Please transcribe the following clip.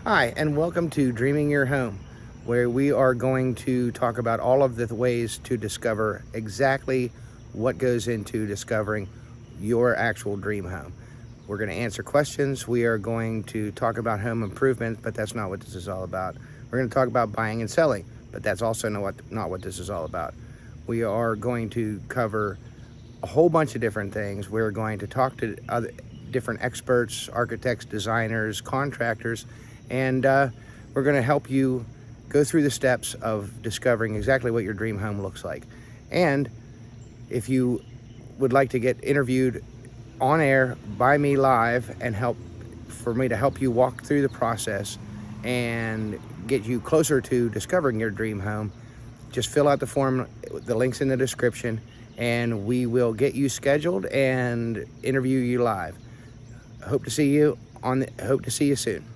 Hi, and welcome to Dreaming Your Home, where we are going to talk about all of the ways to discover exactly what goes into discovering your actual dream home. We're going to answer questions. We are going to talk about home improvement, but that's not what this is all about. We're going to talk about buying and selling, but that's also not what this is all about. We are going to cover a whole bunch of different things. We're going to talk to other different experts, architects, designers, contractors, and we're going to help you go through the steps of discovering exactly what your dream home looks like. And if you would like to get interviewed on air by me live and for me to help you walk through the process and get you closer to discovering your dream home, just fill out the form, the link's in the description, and we will get you scheduled and interview you live. Hope to see you soon.